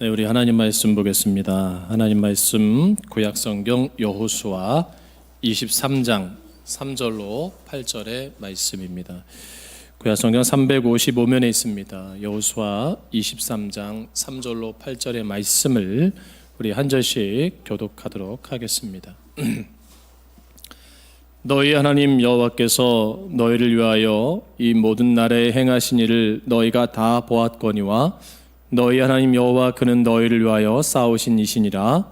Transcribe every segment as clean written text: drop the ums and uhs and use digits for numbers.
네, 우리 하나님 말씀 보겠습니다. 하나님 말씀 구약성경 여호수아 23장 3절로 8절의 말씀입니다. 구약성경 355면에 있습니다. 여호수아 23장 3절로 8절의 말씀을 우리 한 절씩 교독하도록 하겠습니다. 너희 하나님 여호와께서 너희를 위하여 이 모든 나라에 행하신 일을 너희가 다 보았거니와 너희 하나님 여호와 그는 너희를 위하여 싸우신 이시니라.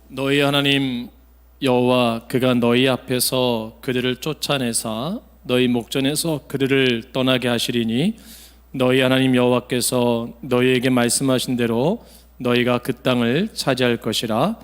너희 하나님 여호와 그가 너희 앞에서 그들을 쫓아내사 너희 목전에서 그들을 떠나게 하시리니 너희 하나님 여호와께서 너희에게 말씀하신 대로 너희가 그 땅을 차지할 것이라.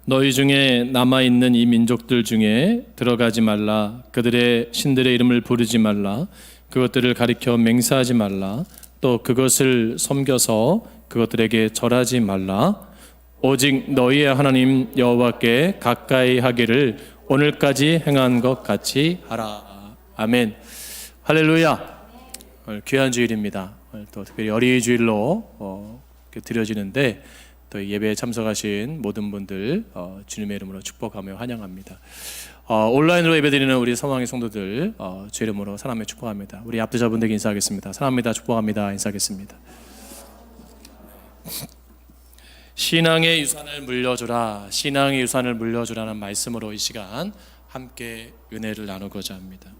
너희 중에 남아있는 이 민족들 중에 들어가지 말라. 그들의 신들의 이름을 부르지 말라. 그것들을 가리켜 맹세하지 말라. 또 그것을 섬겨서 그것들에게 절하지 말라. 오직 너희의 하나님 여호와께 가까이 하기를 오늘까지 행한 것 같이 하라. 아멘. 할렐루야. 오늘 귀한 주일입니다. 오늘 또 특별히 어린이 주일로 드려지는데 또 예배에 참석하신 모든 분들 주님의 이름으로 축복하며 환영합니다. 온라인으로 예배드리는 우리 서망의 성도들 주 이름으로 사랑하며 축복합니다. 우리 압도자분들에게 인사하겠습니다. 사랑합니다. 축복합니다. 인사하겠습니다. 신앙의 유산을 물려주라. 신앙의 유산을 물려주라는 말씀으로 이 시간 함께 은혜를 나누고자 합니다.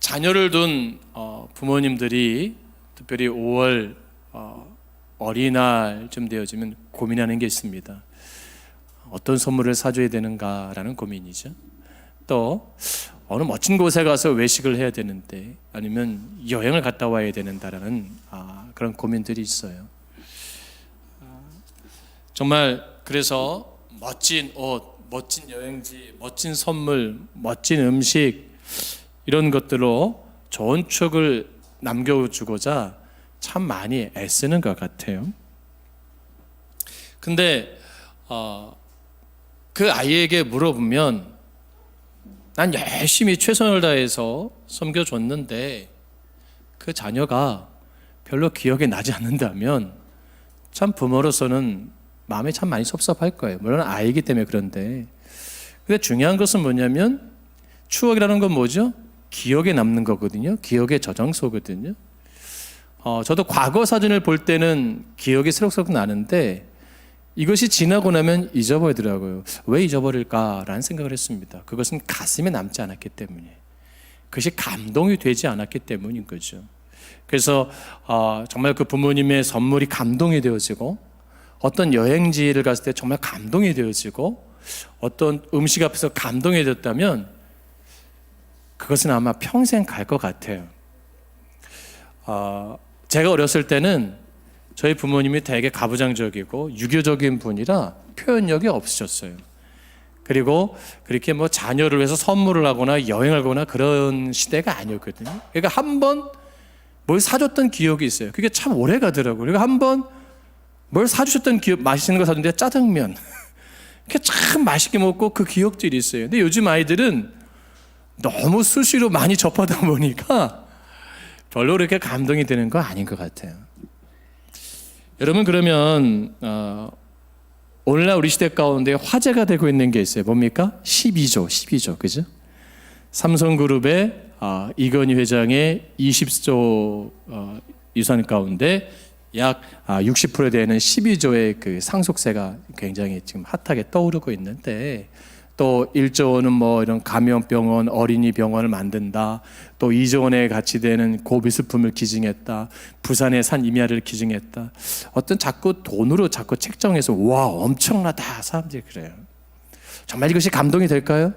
자녀를 둔 부모님들이 특별히 5월 어린이날쯤 되어지면 고민하는 게 있습니다. 어떤 선물을 사줘야 되는가라는 고민이죠. 또 어느 멋진 곳에 가서 외식을 해야 되는데 아니면 여행을 갔다 와야 된다라는 그런 고민들이 있어요. 정말 그래서 멋진 옷, 멋진 여행지, 멋진 선물, 멋진 음식 이런 것들로 좋은 추억을 남겨주고자 참 많이 애쓰는 것 같아요. 근데 그 아이에게 물어보면 난 열심히 최선을 다해서 섬겨줬는데 그 자녀가 별로 기억이 나지 않는다면 참 부모로서는 마음이 참 많이 섭섭할 거예요. 물론 아이이기 때문에 그런데 근데 중요한 것은 뭐냐면 추억이라는 건 뭐죠? 기억에 남는 거거든요. 기억의 저장소거든요. 저도 과거 사진을 볼 때는 기억이 새록새록 나는데 이것이 지나고 나면 잊어버리더라고요. 왜 잊어버릴까라는 생각을 했습니다. 그것은 가슴에 남지 않았기 때문에, 그것이 감동이 되지 않았기 때문인 거죠. 그래서 정말 그 부모님의 선물이 감동이 되어지고, 어떤 여행지를 갔을 때 정말 감동이 되어지고, 어떤 음식 앞에서 감동이 되었다면 그것은 아마 평생 갈 것 같아요. 제가 어렸을 때는 저희 부모님이 되게 가부장적이고 유교적인 분이라 표현력이 없으셨어요. 그리고 그렇게 뭐 자녀를 위해서 선물을 하거나 여행을 가거나 그런 시대가 아니었거든요. 그러니까 한 번 뭘 사줬던 기억이 있어요. 그게 참 오래 가더라고요. 그러니까 한 번 뭘 사주셨던 기억, 맛있는 거 사줬는데 짜장면. 그게 참 맛있게 먹고 그 기억들이 있어요. 근데 요즘 아이들은 너무 수시로 많이 접하다 보니까 별로 그렇게 감동이 되는 거 아닌 것 같아요. 여러분 그러면 오늘날 우리 시대 가운데 화제가 되고 있는 게 있어요. 뭡니까? 12조 그죠? 삼성그룹의 이건희 회장의 20조 유산 가운데 약 60% 되는 12조의 그 상속세가 굉장히 지금 핫하게 떠오르고 있는데, 또 1조 원은 뭐 이런 감염병원, 어린이 병원을 만든다. 또 2조 원에 가치되는 고비수품을 기증했다. 부산의 산 임야를 기증했다. 어떤 자꾸 돈으로 자꾸 책정해서 와 엄청나다 사람들이 그래요. 정말 이것이 감동이 될까요?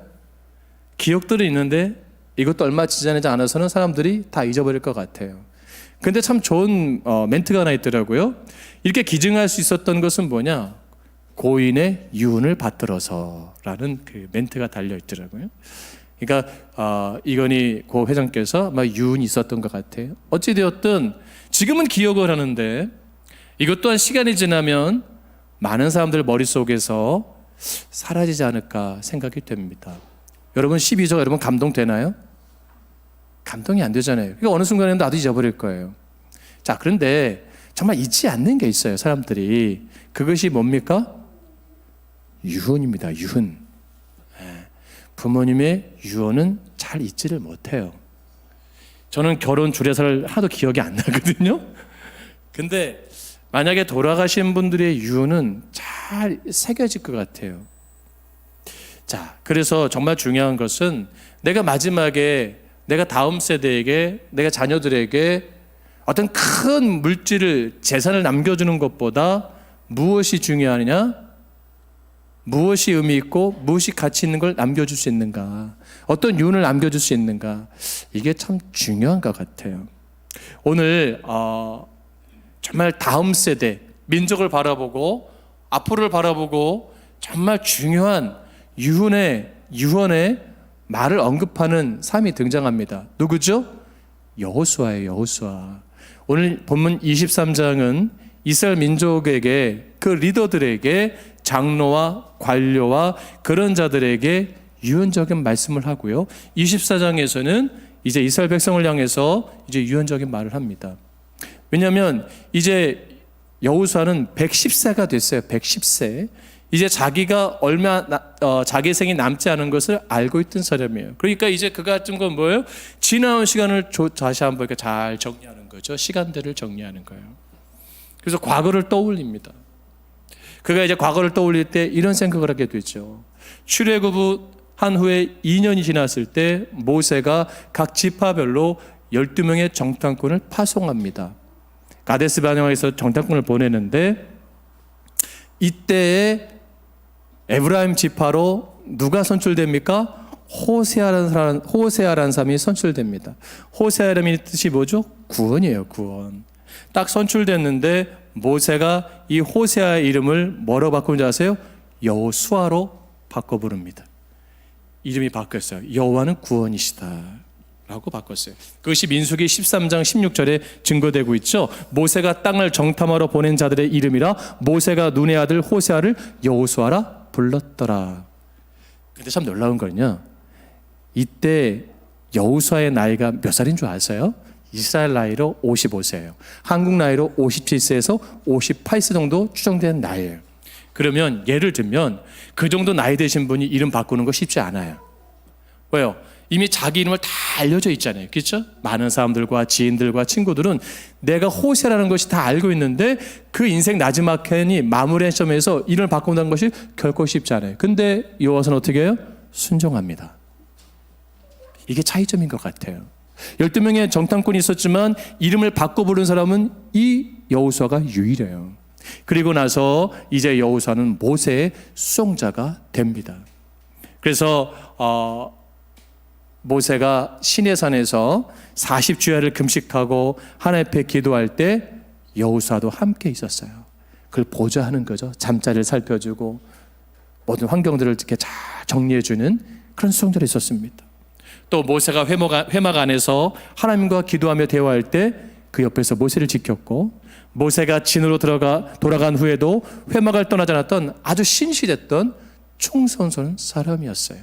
기억들은 있는데 이것도 얼마 지나지 않아서는 사람들이 다 잊어버릴 것 같아요. 근데 참 좋은 멘트가 하나 있더라고요. 이렇게 기증할 수 있었던 것은 뭐냐? 고인의 유언을 받들어서라는 그 멘트가 달려 있더라고요. 그러니까 이건희 고 회장께서 아마 유언이 있었던 것 같아요. 어찌되었든 지금은 기억을 하는데 이것 또한 시간이 지나면 많은 사람들 머릿속에서 사라지지 않을까 생각이 됩니다. 여러분 12조 여러분 감동되나요? 감동이 안 되잖아요. 그러니까 어느 순간에 나도 잊어버릴 거예요. 자, 그런데 정말 잊지 않는 게 있어요, 사람들이. 그것이 뭡니까? 유언입니다. 유언. 부모님의 유언은 잘 잊지를 못해요. 저는 결혼 주례사를 하나도 기억이 안 나거든요. 근데 만약에 돌아가신 분들의 유언은 잘 새겨질 것 같아요. 자, 그래서 정말 중요한 것은 내가 마지막에 내가 다음 세대에게, 내가 자녀들에게 어떤 큰 물질을, 재산을 남겨주는 것보다 무엇이 중요하느냐? 무엇이 의미 있고 무엇이 가치 있는 걸 남겨줄 수 있는가? 어떤 유언을 남겨줄 수 있는가? 이게 참 중요한 것 같아요. 오늘 정말 다음 세대, 민족을 바라보고 앞으로를 바라보고 정말 중요한 유언의 말을 언급하는 사람이 등장합니다. 누구죠? 여호수아예요. 여호수아. 오늘 본문 23장은 이스라엘 민족에게, 그 리더들에게, 장로와 관료와 그런 자들에게 유언적인 말씀을 하고요. 24장에서는 이제 이스라엘 백성을 향해서 이제 유언적인 말을 합니다. 왜냐하면 이제 여호수아는 110세가 됐어요. 110세. 이제 자기가 자기 생이 남지 않은 것을 알고 있던 사람이에요. 그러니까 이제 그 같은 건 뭐예요? 지나온 시간을 다시 한번 이렇게 잘 정리하는 거죠. 시간들을 정리하는 거예요. 그래서 과거를 떠올립니다. 그가 이제 과거를 떠올릴 때 이런 생각을 하게 되죠. 출애굽한 후에 2년이 지났을 때 모세가 각 지파별로 12명의 정탐꾼을 파송합니다. 가데스 바네아에서 정탐꾼을 보내는데 이때에 에브라임 지파로 누가 선출됩니까? 호세아라는 사람이 선출됩니다. 호세아라는 뜻이 뭐죠? 구원이에요. 구원. 딱 선출됐는데 모세가 이 호세아의 이름을 뭐로 바꾼지 아세요? 여호수아로 바꿔 부릅니다. 이름이 바뀌었어요. 여호와는 구원이시다 라고 바꿨어요. 그것이 민수기 13장 16절에 증거되고 있죠. 모세가 땅을 정탐하러 보낸 자들의 이름이라 모세가 눈의 아들 호세아를 여호수아라 불렀더라. 근데 참 놀라운 거는요, 이때 여호수아의 나이가 몇 살인 줄 아세요? 이스라엘 나이로 55세예요. 한국 나이로 57세에서 58세 정도 추정되는 나이예요. 그러면 예를 들면 그 정도 나이 되신 분이 이름 바꾸는 거 쉽지 않아요. 왜요? 이미 자기 이름을 다 알려져 있잖아요. 그렇죠? 많은 사람들과 지인들과 친구들은 내가 호세라는 것이 다 알고 있는데 그 인생 마지막이 마무리한 시점에서 이름을 바꾼다는 것이 결코 쉽지 않아요. 근데 여호와는 어떻게 해요? 순종합니다. 이게 차이점인 것 같아요. 12명의 정탐꾼이 있었지만 이름을 바꿔 부른 사람은 이 여호수아가 유일해요. 그리고 나서 이제 여호수아는 모세의 수송자가 됩니다. 그래서 모세가 시내산에서 40주야를 금식하고 하나님 앞에 기도할 때 여호수아도 함께 있었어요. 그걸 보좌하는 거죠. 잠자리를 살펴주고 모든 환경들을 이렇게 잘 정리해주는 그런 수송자가 있었습니다. 또 모세가 회막 안에서 하나님과 기도하며 대화할 때 그 옆에서 모세를 지켰고, 모세가 진으로 돌아간 후에도 회막을 떠나지 않았던 아주 신실했던 충성스러운 사람이었어요.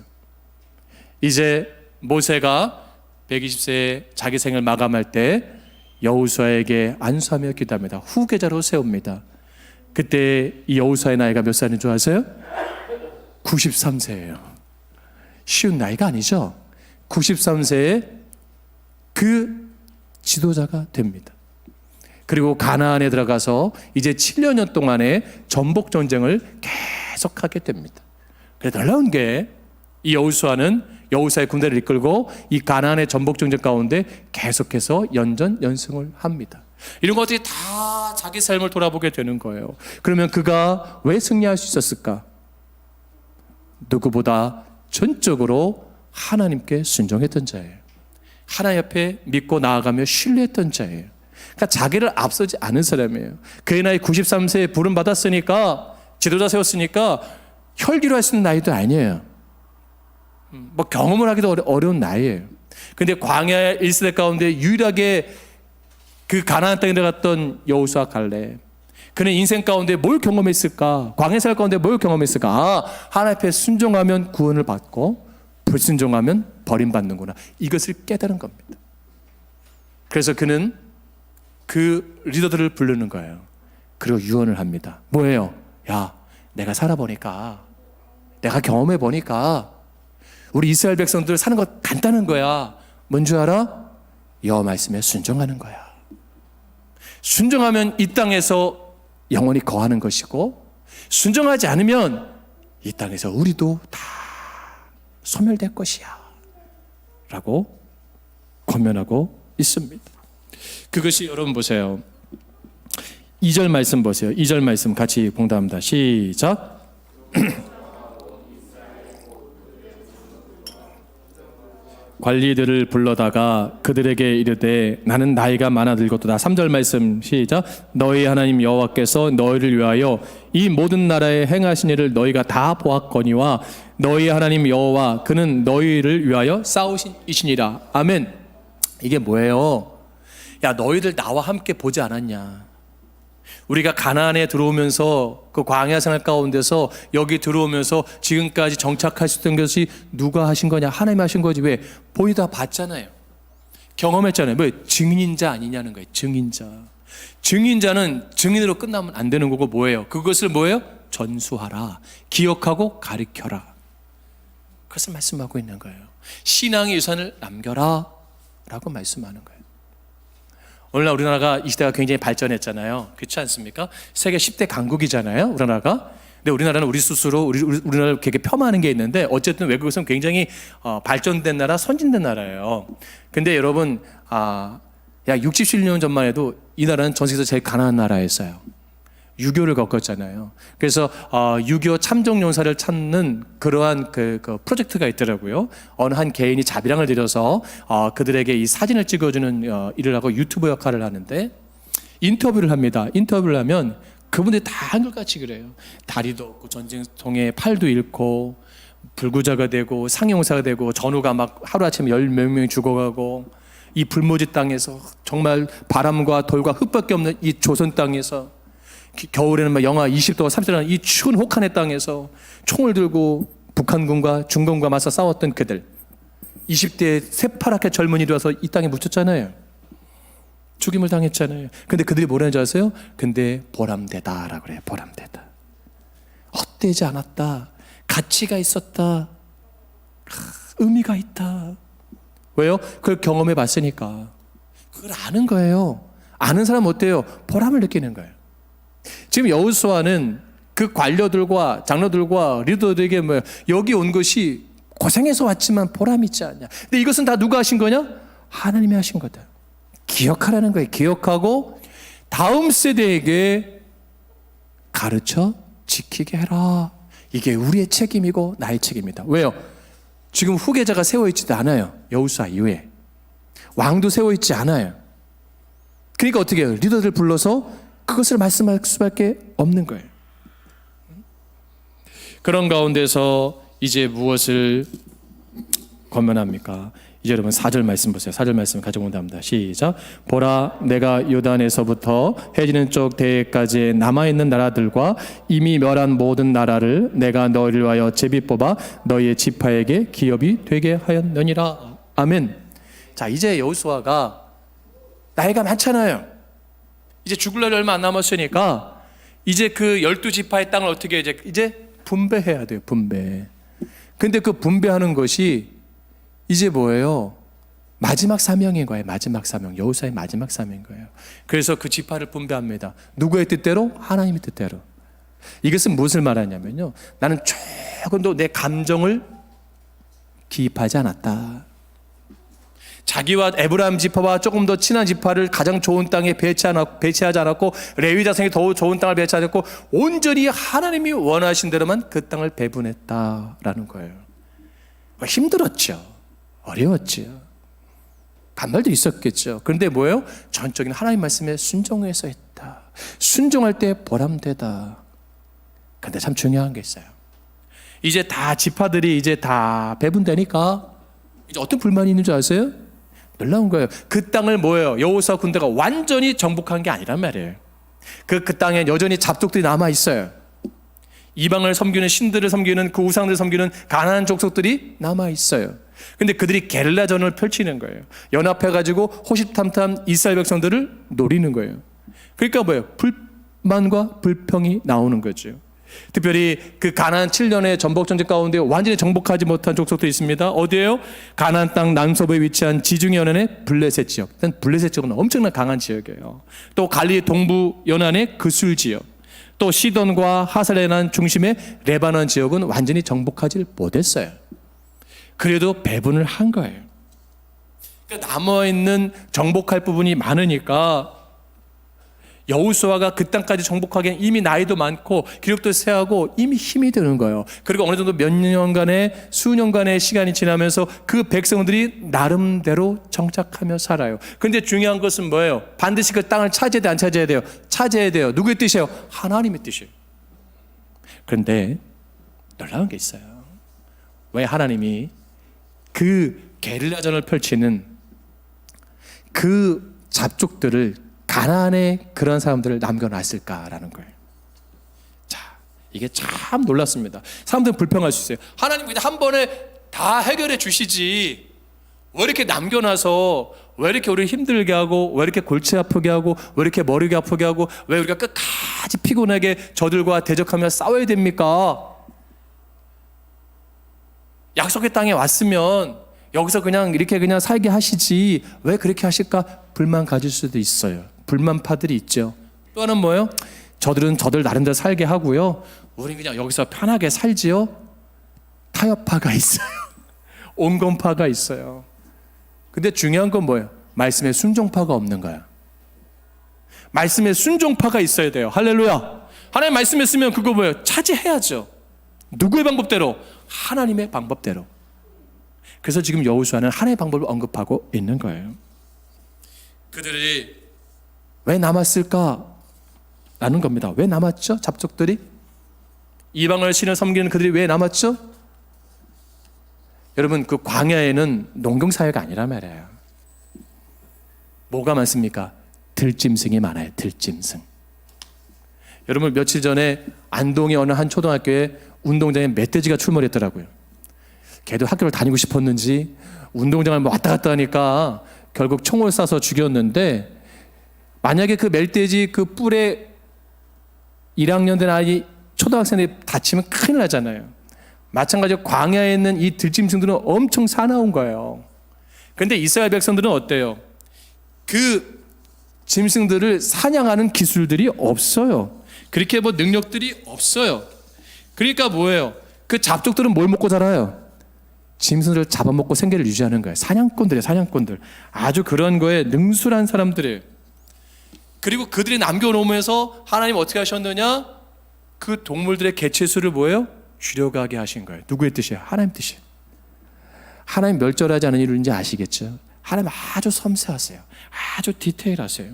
이제 모세가 120세에 자기 생을 마감할 때 여호수아에게 안수하며 기도합니다. 후계자로 세웁니다. 그때 이 여호수아의 나이가 몇 살인 줄 아세요? 93세예요. 쉬운 나이가 아니죠. 93세에 그 지도자가 됩니다. 그리고 가나안에 들어가서 이제 7년 동안의 전복 전쟁을 계속하게 됩니다. 그래서 놀라운 게 이 여호수아의 군대를 이끌고 이 가나안의 전복 전쟁 가운데 계속해서 연전연승을 합니다. 이런 것들이 다 자기 삶을 돌아보게 되는 거예요. 그러면 그가 왜 승리할 수 있었을까? 누구보다 전적으로 하나님께 순종했던 자예요. 하나님 앞에 믿고 나아가며 신뢰했던 자예요. 그러니까 자기를 앞서지 않은 사람이에요. 그의 나이 93세에 부름 받았으니까 지도자 세웠으니까 혈기로 할 수 있는 나이도 아니에요. 뭐 경험을 하기도 어려운 나이예요. 근데 광야 1세대 가운데 유일하게 그 가나안 땅에 들어갔던 여호수아 갈렙, 그는 인생 가운데 뭘 경험했을까? 광야 생활 가운데 뭘 경험했을까? 아, 하나님 앞에 순종하면 구원을 받고 불순종하면 버림받는구나. 이것을 깨달은 겁니다. 그래서 그는 그 리더들을 부르는 거예요. 그리고 유언을 합니다. 뭐예요? 야, 내가 살아보니까, 내가 경험해보니까 우리 이스라엘 백성들 사는 거 간단한 거야. 뭔 줄 알아? 여호와 말씀에 순종하는 거야. 순종하면 이 땅에서 영원히 거하는 것이고, 순종하지 않으면 이 땅에서 우리도 다 소멸될 것이야 라고 권면하고 있습니다. 그것이 여러분 보세요. 2절 말씀 보세요. 2절 말씀 같이 봉독합니다. 시작. 관리들을 불러다가 그들에게 이르되 나는 나이가 많아 들었도다. 3절 말씀 시작. 너희 하나님 여호와께서 너희를 위하여 이 모든 나라에 행하신 일을 너희가 다 보았거니와 너희 하나님 여호와 그는 너희를 위하여 싸우신 이시니라. 아멘. 이게 뭐예요? 야, 너희들 나와 함께 보지 않았냐? 우리가 가나안에 들어오면서 그 광야 생활 가운데서 여기 들어오면서 지금까지 정착하셨던 것이 누가 하신 거냐? 하나님 하신 거지. 왜? 보이다 봤잖아요. 경험했잖아요. 왜? 증인자 아니냐는 거예요. 증인자. 증인자는 증인으로 끝나면 안 되는 거고 뭐예요? 그것을 뭐예요? 전수하라. 기억하고 가르쳐라. 그것을 말씀하고 있는 거예요. 신앙의 유산을 남겨라 라고 말씀하는 거예요. 오늘날 우리나라가 이 시대가 굉장히 발전했잖아요. 그렇지 않습니까? 세계 10대 강국이잖아요, 우리나라가. 근데 우리나라는 우리 스스로 우리나라를 되게 폄하하는 게 있는데, 어쨌든 외국에서는 굉장히 발전된 나라, 선진된 나라예요. 근데 여러분, 약 60년 전만 해도 이 나라는 전 세계에서 제일 가난한 나라였어요. 유교를 겪었잖아요. 그래서 6.25 참정용사를 찾는 그러한 그 프로젝트가 있더라고요. 어느 한 개인이 자비랑을 들여서 그들에게 이 사진을 찍어주는 일을 하고 유튜브 역할을 하는데, 인터뷰를 합니다. 인터뷰를 하면 그분들이 다 한결같이 그래요. 다리도 없고 전쟁통에 팔도 잃고 불구자가 되고 상용사가 되고 전우가 막 하루아침에 10몇 명이 죽어가고, 이 불모지 땅에서 정말 바람과 돌과 흙밖에 없는 이 조선 땅에서 겨울에는 막 영하 20도, 30도라는 이 추운 혹한의 땅에서 총을 들고 북한군과 중공과 맞서 싸웠던 그들, 20대의 새파랗게 젊은이들이 와서 이 땅에 묻혔잖아요. 죽임을 당했잖아요. 근데 그들이 뭐라는지 아세요? 근데 보람되다라고 그래요. 보람되다. 헛되지 않았다. 가치가 있었다. 의미가 있다. 왜요? 그걸 경험해 봤으니까. 그걸 아는 거예요. 아는 사람은 어때요? 보람을 느끼는 거예요. 지금 여호수아는 그 관료들과 장로들과 리더들에게 여기 온 것이 고생해서 왔지만 보람 있지 않냐. 근데 이것은 다 누가 하신 거냐? 하나님이 하신 거다. 기억하라는 거예요. 기억하고 다음 세대에게 가르쳐 지키게 해라. 이게 우리의 책임이고 나의 책임이다. 왜요? 지금 후계자가 세워있지도 않아요. 여호수아 이후에 왕도 세워있지 않아요. 그러니까 어떻게 해요? 리더들 불러서 그것을 말씀할 수밖에 없는 거예요. 그런 가운데서 이제 무엇을 권면합니까? 이제 여러분 4절 말씀 보세요. 4절 말씀 가져본답니다. 시작. 보라, 내가 요단에서부터 해지는 쪽 대해까지 남아있는 나라들과 이미 멸한 모든 나라를 내가 너희를 위하여 제비 뽑아 너희의 지파에게 기업이 되게 하였느니라. 아멘. 자, 이제 여호수아가 나이가 많잖아요. 이제 죽을 날이 얼마 안 남았으니까 이제 그 12지파의 땅을 어떻게 이제 분배해야 돼요. 분배. 근데 그 분배하는 것이 이제 뭐예요? 마지막 사명인 거예요. 마지막 사명. 여호수아의 마지막 사명인 거예요. 그래서 그 지파를 분배합니다. 누구의 뜻대로? 하나님의 뜻대로. 이것은 무엇을 말하냐면요, 나는 조금도 내 감정을 기입하지 않았다. 자기와 에브라임 지파와 조금 더 친한 지파를 가장 좋은 땅에 배치하지 않았고, 레위 자손이 더 좋은 땅을 배치하지 않고, 온전히 하나님이 원하신 대로만 그 땅을 배분했다라는 거예요. 힘들었죠. 어려웠죠. 반발도 있었겠죠. 그런데 뭐예요? 전적인 하나님 말씀에 순종해서 했다. 순종할 때 보람되다. 근데 참 중요한 게 있어요. 이제 다 지파들이 이제 다 배분되니까 이제 어떤 불만이 있는 줄 아세요? 놀라운 거예요. 그 땅을 뭐예요? 여호수아 군대가 완전히 정복한 게 아니란 말이에요. 그 땅에 여전히 잡족들이 남아 있어요. 이방을 섬기는 신들을 섬기는 그 우상들을 섬기는 가나안 족속들이 남아 있어요. 근데 그들이 게릴라전을 펼치는 거예요. 연합해가지고 호시탐탐 이스라엘 백성들을 노리는 거예요. 그러니까 뭐예요? 불만과 불평이 나오는 거죠. 특별히 그 가나안 7년의 전복 전쟁 가운데 완전히 정복하지 못한 족속도 있습니다. 어디예요? 가나안 땅 남서부에 위치한 지중해 연안의 블레셋 지역. 일단 블레셋 지역은 엄청난 강한 지역이에요. 또 갈리 동부 연안의 그술 지역, 또 시돈과 하살레난 중심의 레바논 지역은 완전히 정복하지 못했어요. 그래도 배분을 한 거예요. 그러니까 남아있는 정복할 부분이 많으니까 여호수아가 그 땅까지 정복하기엔 이미 나이도 많고 기력도 세하고 이미 힘이 드는 거예요. 그리고 어느 정도 몇 년간의 수년간의 시간이 지나면서 그 백성들이 나름대로 정착하며 살아요. 그런데 중요한 것은 뭐예요? 반드시 그 땅을 차지해야 돼, 안 차지해야 돼요? 차지해야 돼요. 누구의 뜻이에요? 하나님의 뜻이에요. 그런데 놀라운 게 있어요. 왜 하나님이 그 게릴라전을 펼치는 그 잡족들을 가나안에 그런 사람들을 남겨놨을까라는 거예요. 자, 이게 참 놀랐습니다. 사람들은 불평할 수 있어요. 하나님 그냥 한 번에 다 해결해 주시지 왜 이렇게 남겨놔서 왜 이렇게 우리를 힘들게 하고 왜 이렇게 골치 아프게 하고 왜 이렇게 머리가 아프게 하고 왜 우리가 끝까지 피곤하게 저들과 대적하며 싸워야 됩니까? 약속의 땅에 왔으면 여기서 그냥 이렇게 그냥 살게 하시지 왜 그렇게 하실까? 불만 가질 수도 있어요. 불만파들이 있죠. 또 하나는 뭐예요? 저들은 저들 나름대로 살게 하고요. 우린 그냥 여기서 편하게 살지요. 타협파가 있어요. 온건파가 있어요. 근데 중요한 건 뭐예요? 말씀에 순종파가 없는 거야. 말씀에 순종파가 있어야 돼요. 할렐루야. 하나님 말씀했으면 그거 뭐예요? 차지해야죠. 누구의 방법대로? 하나님의 방법대로. 그래서 지금 여호수아는 하나님의 방법을 언급하고 있는 거예요. 그들이 왜 남았을까? 라는 겁니다. 왜 남았죠? 잡족들이? 이방을 신을 섬기는 그들이 왜 남았죠? 여러분 그 광야에는 농경사회가 아니란 말이에요. 뭐가 많습니까? 들짐승이 많아요. 들짐승. 여러분 며칠 전에 안동의 어느 한 초등학교에 운동장에 멧돼지가 출몰했더라고요. 걔도 학교를 다니고 싶었는지 운동장을 왔다 갔다 하니까 결국 총을 쏴서 죽였는데 만약에 그 멧돼지 그 뿔에 1학년 된 아이 초등학생들이 다치면 큰일 나잖아요. 마찬가지로 광야에 있는 이 들짐승들은 엄청 사나운 거예요. 그런데 이스라엘 백성들은 어때요? 그 짐승들을 사냥하는 기술들이 없어요. 그렇게 뭐 능력들이 없어요. 그러니까 뭐예요? 그 잡족들은 뭘 먹고 자라요? 짐승들을 잡아먹고 생계를 유지하는 거예요. 사냥꾼들이에요. 사냥꾼들. 아주 그런 거에 능술한 사람들이에요. 그리고 그들이 남겨놓으면서 하나님 어떻게 하셨느냐? 그 동물들의 개체수를 뭐예요? 줄여가게 하신 거예요. 누구의 뜻이에요? 하나님 뜻이에요. 하나님 멸절하지 않은 이유인지 아시겠죠? 하나님 아주 섬세하세요. 아주 디테일하세요.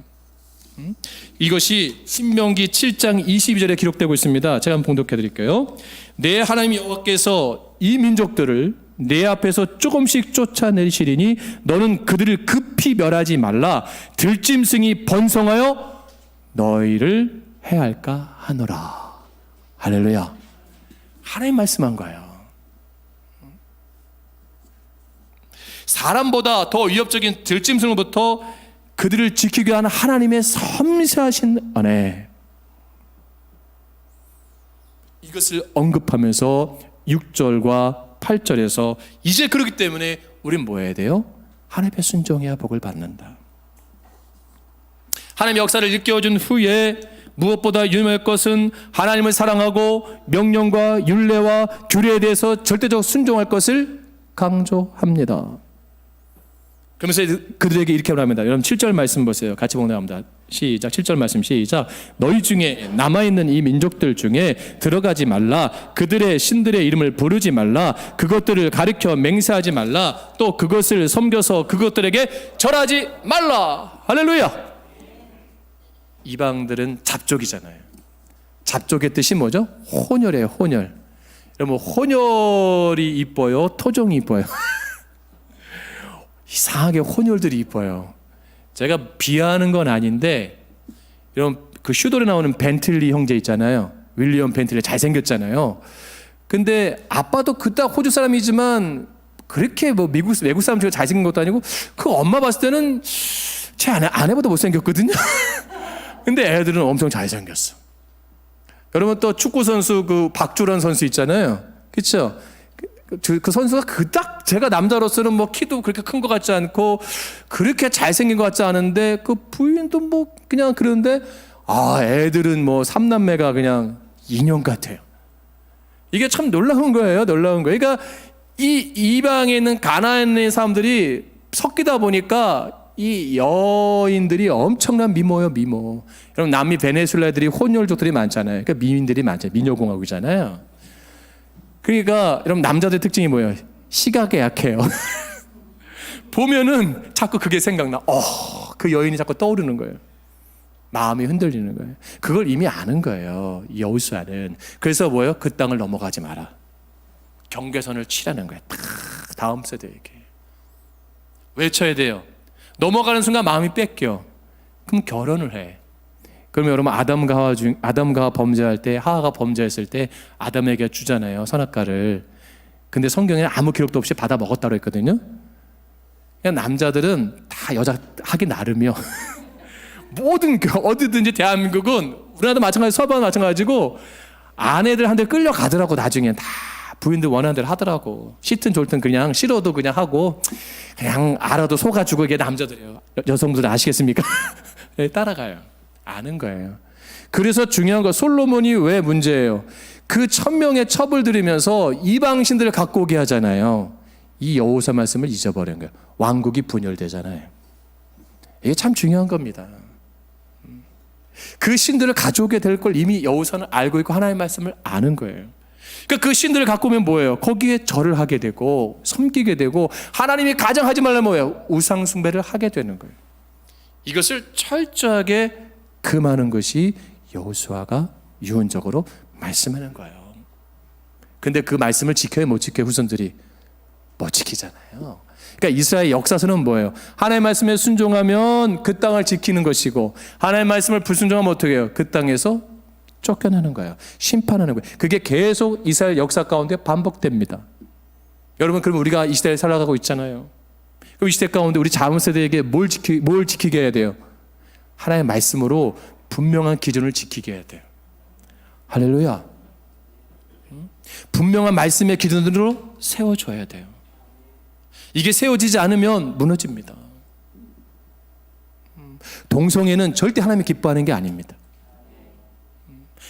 이것이 신명기 7장 22절에 기록되고 있습니다. 제가 한번 봉독해 드릴게요. 내 하나님 여호와께서 이 민족들을 내 앞에서 조금씩 쫓아내시리니 너는 그들을 급히 멸하지 말라. 들짐승이 번성하여 너희를 해할까 하노라. 할렐루야. 하나님 말씀한 거예요. 사람보다 더 위협적인 들짐승으로부터 그들을 지키게 하는 하나님의 섬세하신 은혜, 이것을 언급하면서 6절과 8절에서 이제 그렇기 때문에 우리는 뭐 해야 돼요? 하나님의 순종해야 복을 받는다. 하나님의 역사를 일깨워준 후에 무엇보다 유명할 것은 하나님을 사랑하고 명령과 율례와 규례에 대해서 절대적 순종할 것을 강조합니다. 그러면서 그들에게 이렇게 말합니다. 여러분 7절 말씀 보세요. 같이 봉독합니다. 시작. 7절 말씀 시작. 너희 중에 남아있는 이 민족들 중에 들어가지 말라. 그들의 신들의 이름을 부르지 말라. 그것들을 가리켜 맹세하지 말라. 또 그것을 섬겨서 그것들에게 절하지 말라. 할렐루야. 이방들은 잡족이잖아요. 잡족의 뜻이 뭐죠? 혼혈이에요. 혼혈. 여러분, 혼혈이 이뻐요? 토종이 이뻐요? 이상하게 혼혈들이 이뻐요. 제가 비하하는 건 아닌데, 여러분 그 슈돌에 나오는 벤틀리 형제 있잖아요. 윌리엄 벤틀리 잘생겼잖아요. 근데 아빠도 그딱 호주 사람이지만 그렇게 뭐 외국 사람 중에 잘생긴 것도 아니고, 그 엄마 봤을 때는 제 아내보다 못생겼거든요. 근데 애들은 엄청 잘생겼어. 여러분 또 축구 선수 그 박주란 선수 있잖아요. 그렇죠? 그 선수가 그닥 제가 남자로서는 뭐 키도 그렇게 큰 것 같지 않고 그렇게 잘생긴 것 같지 않은데, 그 부인도 뭐 그냥 그런데 애들은 뭐 삼남매가 그냥 인형 같아요. 이게 참 놀라운 거예요. 놀라운 거예요. 그러니까 이 이방에 있는 가나안의 사람들이 섞이다 보니까 이 여인들이 엄청난 미모예요. 미모. 여러분 남미 베네수엘라들이 혼혈족들이 많잖아요. 그러니까 미인들이 많잖아요. 미녀공화국이잖아요. 그러니까 여러분 남자들 특징이 뭐예요? 시각에 약해요. 보면은 자꾸 그게 생각나. 그 여인이 자꾸 떠오르는 거예요. 마음이 흔들리는 거예요. 그걸 이미 아는 거예요. 여호수아는. 그래서 뭐예요? 그 땅을 넘어가지 마라. 경계선을 치라는 거예요. 다음 세대에게 외쳐야 돼요. 넘어가는 순간 마음이 뺏겨. 그럼 결혼을 해. 그러면 여러분 아담과 하와 범죄할 때, 하와가 범죄했을 때 아담에게 주잖아요, 선악과를. 근데 성경에 아무 기록도 없이 받아 먹었다고 했거든요. 그냥 남자들은 다 여자 하기 나름이요. 모든 어디든지 대한민국은 우리나라도 마찬가지, 서방도 마찬가지고 아내들한테 끌려가더라고. 나중에 다 부인들 원하는 대로 하더라고. 싫든 좋든 그냥 싫어도 그냥 하고, 그냥 알아도 속아주고. 이게 남자들이에요. 여성분들 아시겠습니까? 따라가요. 아는 거예요. 그래서 중요한 거, 솔로몬이 왜 문제예요? 그 1000명의 첩을 들이면서 이방신들을 갖고 오게 하잖아요. 이 여호수아 말씀을 잊어버린 거예요. 왕국이 분열되잖아요. 이게 참 중요한 겁니다. 그 신들을 가져오게 될 걸 이미 여호수아는 알고 있고 하나님의 말씀을 아는 거예요. 그러니까 그 신들을 갖고 오면 뭐예요? 거기에 절을 하게 되고 섬기게 되고, 하나님이 가장 하지 말라는 뭐예요? 우상 숭배를 하게 되는 거예요. 이것을 철저하게 금하는 것이 여호수아가 유언적으로 말씀하는 거예요. 근데 그 말씀을 지켜야 못 지켜요? 후손들이 못 지키잖아요. 그러니까 이스라엘 역사서는 뭐예요? 하나님의 말씀에 순종하면 그 땅을 지키는 것이고, 하나님의 말씀을 불순종하면 어떻게 해요? 그 땅에서 쫓겨나는 거예요. 심판하는 거예요. 그게 계속 이스라엘 역사 가운데 반복됩니다. 여러분, 그럼 우리가 이 시대에 살아가고 있잖아요. 그럼 이 시대 가운데 우리 다음 세대에게 뭘 지키게 해야 돼요? 하나님의 말씀으로 분명한 기준을 지키게 해야 돼요. 할렐루야. 분명한 말씀의 기준으로 세워줘야 돼요. 이게 세워지지 않으면 무너집니다. 동성애는 절대 하나님이 기뻐하는 게 아닙니다.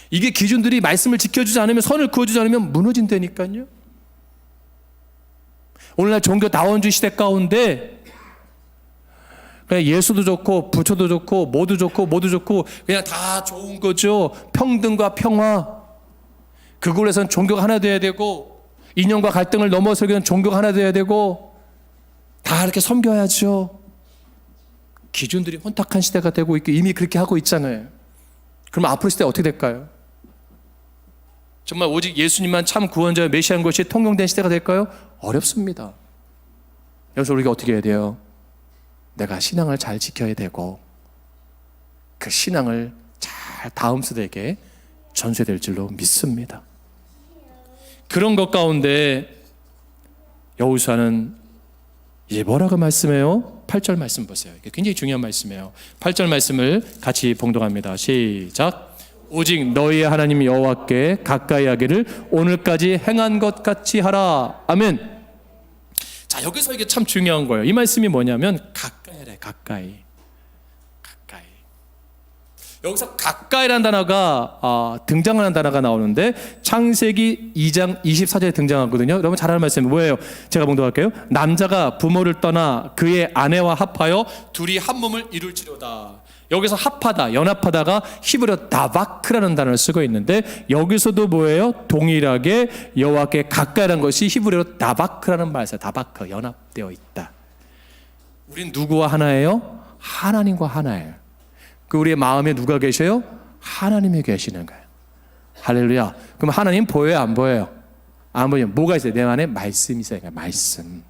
이게 기준들이 말씀을 지켜주지 않으면, 선을 그어주지 않으면 무너진다니까요. 오늘날 종교 다원주의 시대 가운데 그냥 예수도 좋고 부처도 좋고 뭐도 좋고 그냥 다 좋은 거죠. 평등과 평화, 그걸로 해서는 종교가 하나 돼야 되고, 이념과 갈등을 넘어서기는 종교가 하나 돼야 되고, 다 이렇게 섬겨야죠. 기준들이 혼탁한 시대가 되고 있고 이미 그렇게 하고 있잖아요. 그럼 앞으로 시대 어떻게 될까요? 정말 오직 예수님만 참 구원자와 메시아인 것이 통용된 시대가 될까요? 어렵습니다. 여기서 우리가 어떻게 해야 돼요? 내가 신앙을 잘 지켜야 되고, 그 신앙을 잘 다음 세대에게 전수될 줄로 믿습니다. 그런 것 가운데 여호수아는 이제 뭐라고 말씀해요? 8절 말씀 보세요. 이게 굉장히 중요한 말씀이에요. 8절 말씀을 같이 봉독합니다. 시작. 오직 너희의 하나님 여호와께 가까이 하기를 오늘까지 행한 것 같이 하라. 아멘. 자, 여기서 이게 참 중요한 거예요. 이 말씀이 뭐냐면 가까이래. 가까이. 여기서 가까이라는 단어가 등장하는 단어가 나오는데, 창세기 2장 24절에 등장하거든요. 여러분 잘 아는 말씀이 뭐예요? 제가 봉독할게요. 남자가 부모를 떠나 그의 아내와 합하여 둘이 한 몸을 이룰지로다. 여기서 합하다, 연합하다가 히브리어 다바크라는 단어를 쓰고 있는데, 여기서도 뭐예요? 동일하게 여호와께 가까이라는 것이 히브리어로 다바크라는 말이에요. 다바크, 연합되어 있다. 우린 누구와 하나예요? 하나님과 하나예요. 그 우리의 마음에 누가 계셔요? 하나님이 계시는 거예요. 할렐루야. 그럼 하나님 보여요, 안 보여요? 안 보여요. 뭐가 있어요? 내 안에 말씀이 있어요. 말씀.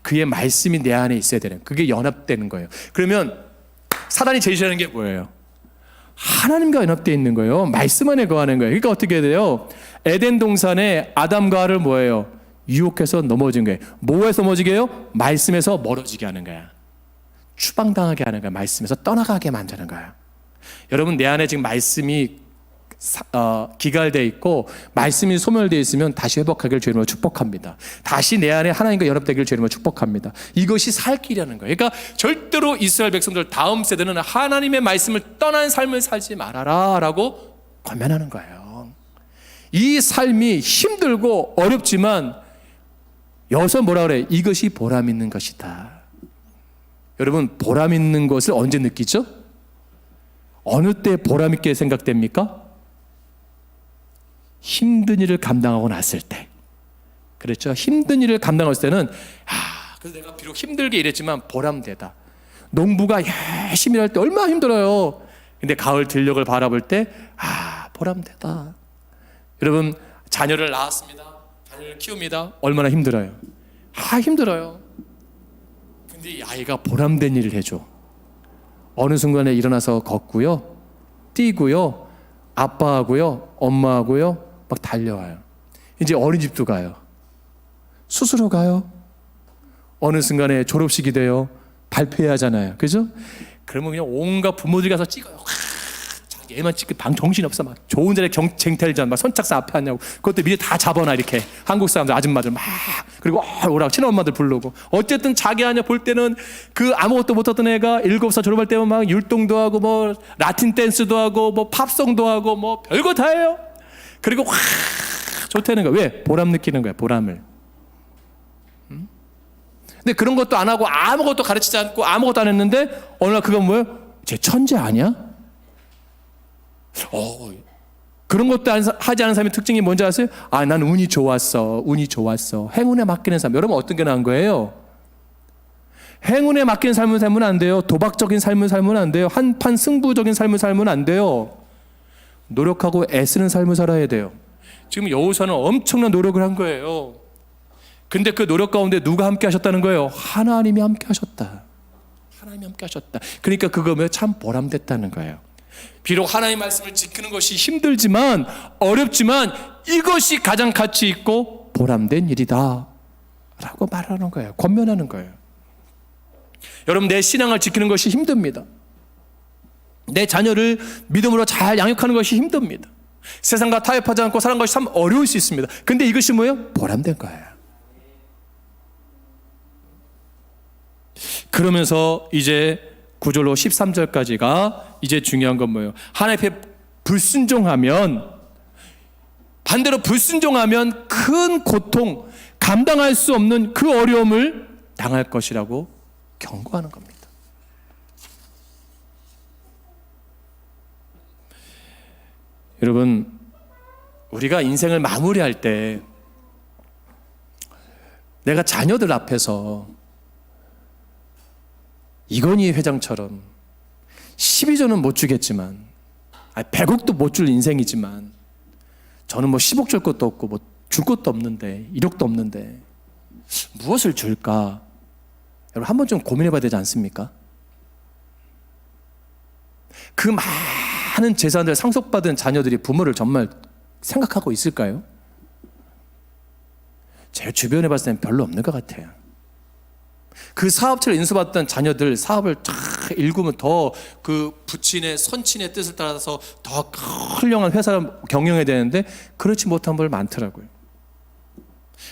그의 말씀이 내 안에 있어야 되는, 그게 연합되는 거예요. 그러면 사단이 제시하는 게 뭐예요? 하나님과 연합되어 있는 거예요. 말씀 안에 거하는 거예요. 그러니까 어떻게 돼요? 에덴 동산에 아담과 하와를 뭐예요? 유혹해서 넘어진 거예요. 뭐에서 넘어지게 해요? 말씀에서 멀어지게 하는 거야. 추방당하게 하는 거야. 말씀에서 떠나가게 만드는 거야. 여러분, 내 안에 지금 말씀이 기갈되어 있고 말씀이 소멸되어 있으면 다시 회복하기를 주님으로 축복합니다. 다시 내 안에 하나님과 연합되기를 주님으로 축복합니다. 이것이 살 길이라는 거예요. 그러니까 절대로 이스라엘 백성들 다음 세대는 하나님의 말씀을 떠난 삶을 살지 말아라 라고 권면하는 거예요. 이 삶이 힘들고 어렵지만 여기서 뭐라 그래? 이것이 보람 있는 것이다. 여러분, 보람 있는 것을 언제 느끼죠? 어느 때 보람 있게 생각됩니까? 힘든 일을 감당하고 났을 때. 그렇죠? 힘든 일을 감당했을 때는 그래서 내가 비록 힘들게 일했지만 보람되다. 농부가 열심히 할 때 얼마나 힘들어요. 근데 가을 들녘을 바라볼 때 보람되다. 여러분, 자녀를 낳았습니다. 자녀를 키웁니다. 얼마나 힘들어요. 힘들어요. 근데 이 아이가 보람된 일을 해줘. 어느 순간에 일어나서 걷고요, 뛰고요, 아빠하고요, 엄마하고요 막 달려와요. 이제 어린이집도 가요. 수술로 가요. 어느 순간에 졸업식이 돼요. 발표해야 하잖아요. 그죠? 그러면 그냥 온갖 부모들이 가서 찍어요. 얘만 찍고 방 정신없어. 막 좋은 자리에 쟁탈전 막 선착순 앞에 앉냐고. 그것도 미리 다 잡아놔. 이렇게 한국 사람들 아줌마들 막 그리고 오라고 친엄마들 부르고. 어쨌든 자기 아냐 볼 때는 그 아무것도 못하던 애가 7살 졸업할 때면 막 율동도 하고 뭐 라틴 댄스도 하고 뭐 팝송도 하고 뭐 별거 다 해요. 그리고 좋다는 거야. 왜? 보람 느끼는 거야. 보람을. 근데 그런 것도 안 하고 아무것도 가르치지 않고 아무것도 안 했는데 어느 날 그건 뭐예요? 쟤 천재 아니야? 그런 것도 하지 않은 사람의 특징이 뭔지 아세요? 난 운이 좋았어. 운이 좋았어. 행운에 맡기는 삶. 여러분, 어떤 게 나은 거예요? 행운에 맡기는 삶을 살면 안 돼요. 도박적인 삶을 살면 안 돼요. 한판 승부적인 삶을 살면 안 돼요. 노력하고 애쓰는 삶을 살아야 돼요. 지금 여호수아는 엄청난 노력을 한 거예요. 근데 그 노력 가운데 누가 함께 하셨다는 거예요? 하나님이 함께 하셨다. 하나님이 함께 하셨다. 그러니까 그거면 참 보람됐다는 거예요. 비록 하나님의 말씀을 지키는 것이 힘들지만 어렵지만 이것이 가장 가치 있고 보람된 일이다 라고 말하는 거예요. 권면하는 거예요. 여러분, 내 신앙을 지키는 것이 힘듭니다. 내 자녀를 믿음으로 잘 양육하는 것이 힘듭니다. 세상과 타협하지 않고 사는 것이 참 어려울 수 있습니다. 근데 이것이 뭐예요? 보람된 거예요. 그러면서 이제 9절로 13절까지가 이제 중요한 건 뭐예요? 하나님 앞에 불순종하면, 반대로 불순종하면 큰 고통, 감당할 수 없는 그 어려움을 당할 것이라고 경고하는 겁니다. 여러분, 우리가 인생을 마무리할 때 내가 자녀들 앞에서 이건희 회장처럼 12조는 못 주겠지만 100억도 못 줄 인생이지만 저는 뭐 10억 줄 것도 없고 뭐 줄 것도 없는데 1억도 없는데 무엇을 줄까? 여러분, 한번 좀 고민해 봐야 되지 않습니까? 그 많은 재산을 상속받은 자녀들이 부모를 정말 생각하고 있을까요? 제 주변에 봤을 때는 별로 없는 것 같아요. 그 사업체를 인수받던 자녀들 사업을 쫙 일구면 더 그 부친의 선친의 뜻을 따라서 더 훌륭한 회사를 경영해야 되는데 그렇지 못한 분들 많더라고요.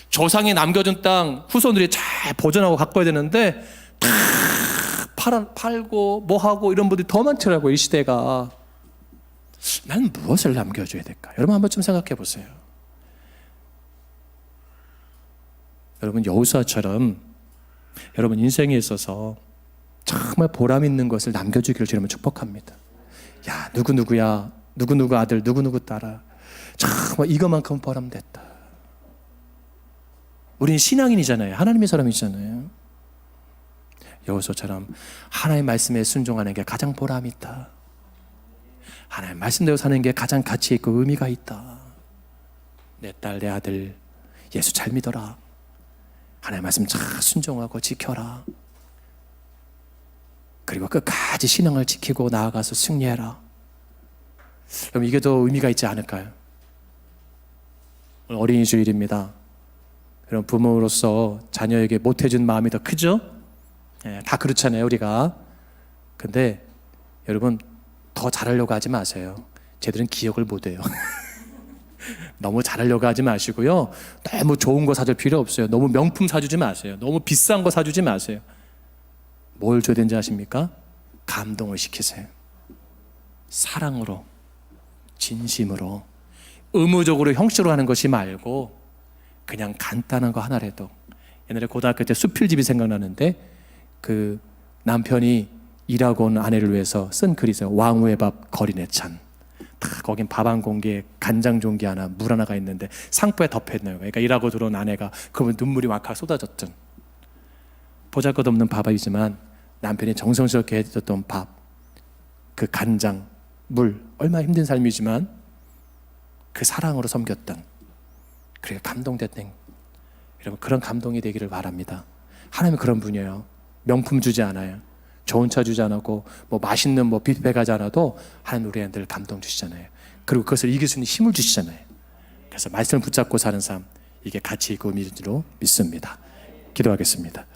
조상이 남겨준 땅 후손들이 잘 보존하고 가꿔야 되는데 다 팔고 뭐하고 이런 분들이 더 많더라고요. 이 시대가. 나는 무엇을 남겨줘야 될까? 여러분, 한번 좀 생각해 보세요. 여러분, 여호수아처럼 여러분 인생에 있어서 정말 보람 있는 것을 남겨주기를 주님은 축복합니다. 야, 누구누구야, 누구누구 아들, 누구누구 딸아, 정말 이거만큼 보람됐다. 우리는 신앙인이잖아요. 하나님의 사람이잖아요. 여호수아처럼 하나님의 말씀에 순종하는 게 가장 보람 있다. 하나님 말씀대로 사는 게 가장 가치 있고 의미가 있다. 내 딸, 내 아들 예수 잘 믿어라. 하나님 말씀 잘 순종하고 지켜라. 그리고 끝까지 신앙을 지키고 나아가서 승리해라. 그럼 이게 더 의미가 있지 않을까요? 오늘 어린이 주일입니다. 그럼 부모로서 자녀에게 못해준 마음이 더 크죠? 다 그렇잖아요, 우리가. 근데 여러분, 더 잘하려고 하지 마세요. 쟤들은 기억을 못해요. 너무 잘하려고 하지 마시고요. 너무 좋은 거 사줄 필요 없어요. 너무 명품 사주지 마세요. 너무 비싼 거 사주지 마세요. 뭘 줘야 되는지 아십니까? 감동을 시키세요. 사랑으로, 진심으로, 의무적으로 형식으로 하는 것이 말고 그냥 간단한 거 하나라도. 옛날에 고등학교 때 수필집이 생각나는데 그 남편이 일하고 온 아내를 위해서 쓴 글이 있어요. 왕후의 밥 거리네 찬. 거긴 밥 한 공기에 간장 종기 하나, 물 하나가 있는데 상부에 덮여있는 거예요. 그러니까 일하고 들어온 아내가 그러면 눈물이 왁 쏟아졌던, 보잘것없는 밥이지만 남편이 정성스럽게 해줬던 밥, 그 간장, 물, 얼마나 힘든 삶이지만 그 사랑으로 섬겼던, 그래 감동됐던, 여러분 그런 감동이 되기를 바랍니다. 하나님은 그런 분이에요. 명품 주지 않아요. 좋은 차 주지 않았고 뭐 맛있는 뭐 뷔페 가지 않아도 하나님 우리한테 늘 감동 주시잖아요. 그리고 그것을 이길 수 있는 힘을 주시잖아요. 그래서 말씀을 붙잡고 사는 삶, 이게 가치 있고 의미로 믿습니다. 기도하겠습니다.